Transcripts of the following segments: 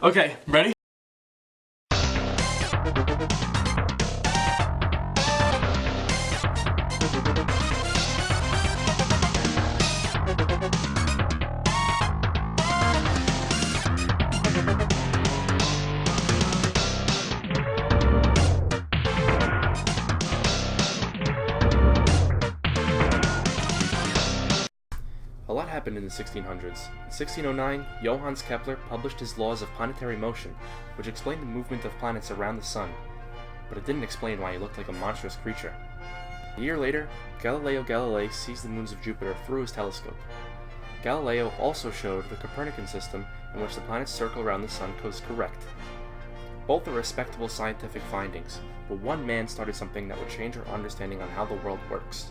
Okay, ready? A lot happened in the 1600s. In 1609, Johannes Kepler published his laws of planetary motion, which explained the movement of planets around the sun, but it didn't explain why he looked like a monstrous creature. A year later, Galileo Galilei sees the moons of Jupiter through his telescope. Galileo also showed the Copernican system in which the planets circle around the sun was correct. Both are respectable scientific findings, but one man started something that would change our understanding on how the world works.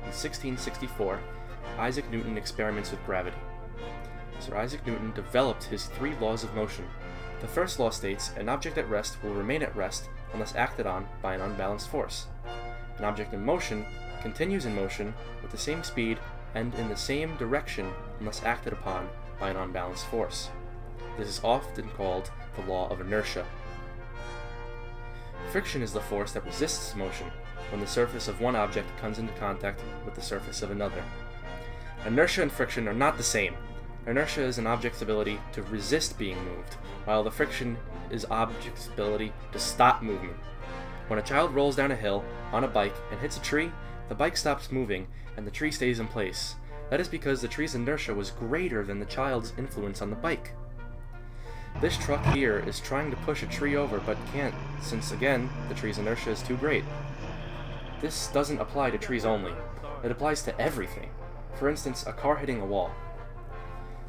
In 1664, Isaac Newton experiments with gravity. Sir Isaac Newton developed his 3 laws of motion. The first law states an object at rest will remain at rest unless acted on by an unbalanced force. An object in motion continues in motion with the same speed and in the same direction unless acted upon by an unbalanced force. This is often called the law of inertia. Friction is the force that resists motion when the surface of one object comes into contact with the surface of another. Inertia and friction are not the same. Inertia is an object's ability to resist being moved, while the friction is object's ability to stop movement. When a child rolls down a hill on a bike and hits a tree, the bike stops moving and the tree stays in place. That is because the tree's inertia was greater than the child's influence on the bike. This truck here is trying to push a tree over but can't, since again, the tree's inertia is too great. This doesn't apply to trees only. It applies to everything. For instance, a car hitting a wall.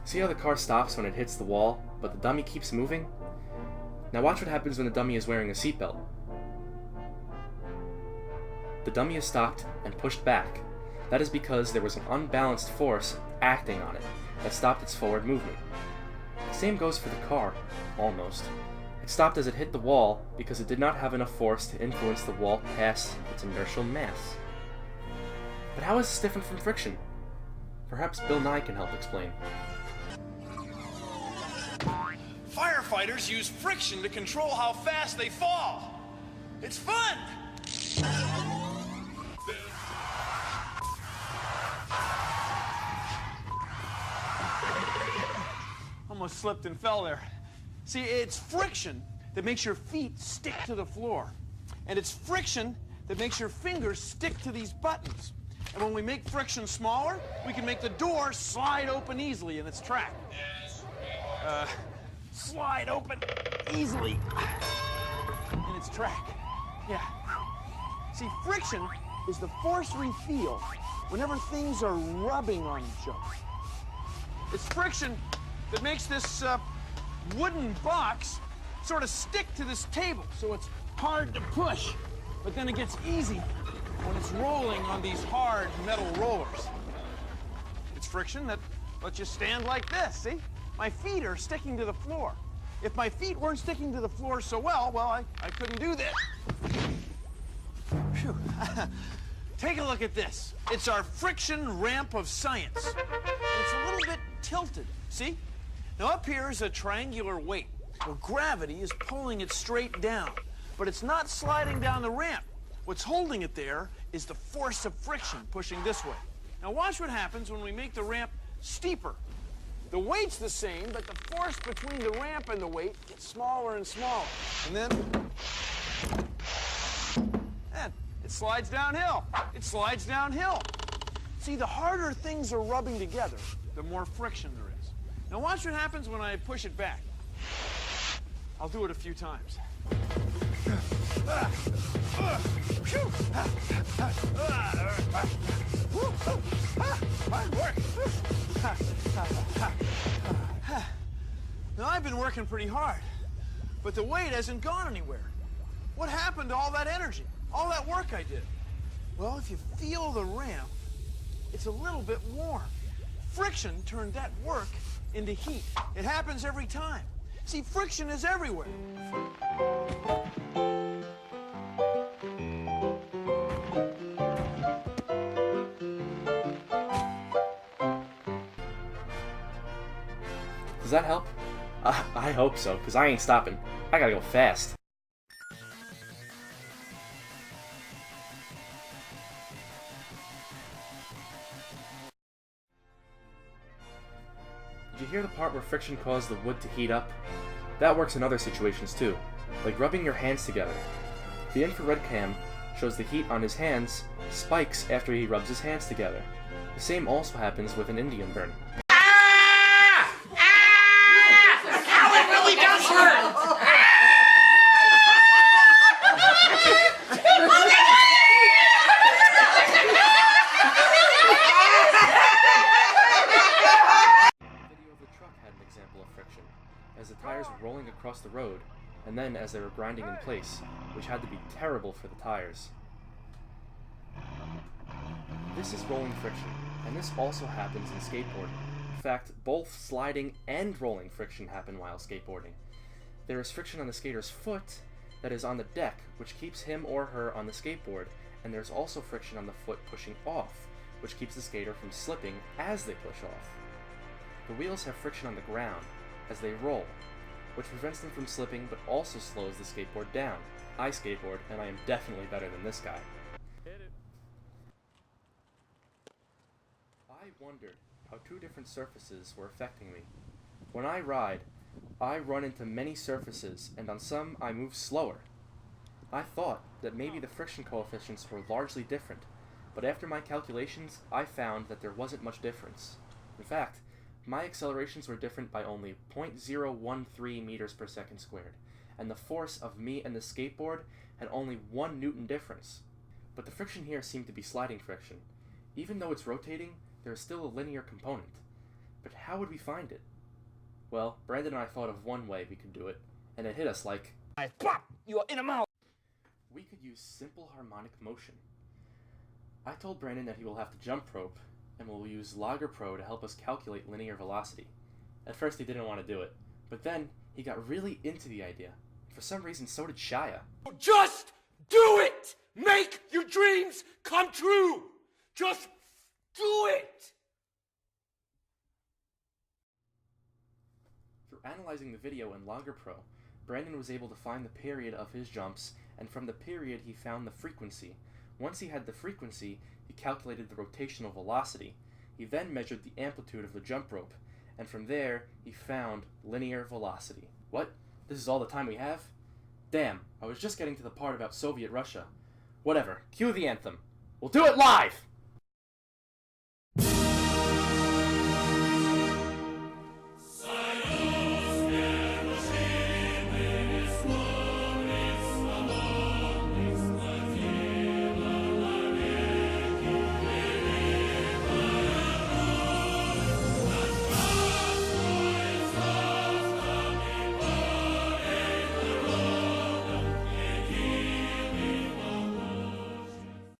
See how the car stops when it hits the wall, but the dummy keeps moving? Now watch what happens when the dummy is wearing a seatbelt. The dummy is stopped and pushed back. That is because there was an unbalanced force acting on it that stopped its forward movement. The same goes for the car, almost. It stopped as it hit the wall because it did not have enough force to influence the wall past its inertial mass. But how is this different from friction? Perhaps Bill Nye can help explain. Firefighters use friction to control how fast they fall. It's fun! Almost slipped and fell there. See, it's friction that makes your feet stick to the floor. And it's friction that makes your fingers stick to these buttons. And when we make friction smaller, we can make the door slide open easily in its track. Slide open easily in its track. Yeah. See, friction is the force we feel whenever things are rubbing on each other. It's friction that makes this wooden box sort of stick to this table, so it's hard to push, but then it gets easy when it's rolling on these hard metal rollers. It's friction that lets you stand like this, see? My feet are sticking to the floor. If my feet weren't sticking to the floor so well, I couldn't do this. Phew. Take a look at this. It's our friction ramp of science. And it's a little bit tilted, see? Now up here is a triangular weight. Well, gravity is pulling it straight down, but it's not sliding down the ramp. What's holding it there is the force of friction pushing this way. Now watch what happens when we make the ramp steeper. The weight's the same, but the force between the ramp and the weight gets smaller and smaller. And then it slides downhill. It slides downhill. See, the harder things are rubbing together, the more friction there is. Now watch what happens when I push it back. I'll do it a few times. Now, I've been working pretty hard, but the weight hasn't gone anywhere. What happened to all that energy, all that work I did? Well, if you feel the ramp, it's a little bit warm. Friction turned that work into heat. It happens every time. See, friction is everywhere. Does that help? I hope so, because I ain't stopping. I gotta go fast. Did you hear the part where friction caused the wood to heat up? That works in other situations too, like rubbing your hands together. The infrared cam shows the heat on his hands spikes after he rubs his hands together. The same also happens with an Indian burn. Ah! Ah! Ow, it really does hurt! The video of the truck had an example of friction, as the tires were rolling across the road, and then as they were grinding in place, which had to be terrible for the tires. This is rolling friction, and this also happens in skateboarding. In fact, both sliding and rolling friction happen while skateboarding. There is friction on the skater's foot that is on the deck, which keeps him or her on the skateboard, and there's also friction on the foot pushing off, which keeps the skater from slipping as they push off. The wheels have friction on the ground as they roll, which prevents them from slipping but also slows the skateboard down. I skateboard, and I am definitely better than this guy. I wondered how two different surfaces were affecting me. When I ride, I run into many surfaces, and on some I move slower. I thought that maybe the friction coefficients were largely different, but after my calculations, I found that there wasn't much difference. In fact, my accelerations were different by only 0.013 meters per second squared, and the force of me and the skateboard had only 1 Newton difference. But the friction here seemed to be sliding friction. Even though it's rotating, there is still a linear component. But how would we find it? Well, Brandon and I thought of one way we could do it, and it hit us like, Pop! You're in a mouth! we could use simple harmonic motion. I told Brandon that he will have to jump rope, and we'll use Logger Pro to help us calculate linear velocity. At first he didn't want to do it, but then he got really into the idea. For some reason, so did Shia. Just do it! Make your dreams come true! Just do it! Through analyzing the video in Logger Pro, Brandon was able to find the period of his jumps, and from the period he found the frequency. Once he had the frequency, he calculated the rotational velocity. He then measured the amplitude of the jump rope, and from there, he found linear velocity. What? This is all the time we have? Damn, I was just getting to the part about Soviet Russia. Whatever, cue the anthem. We'll do it live!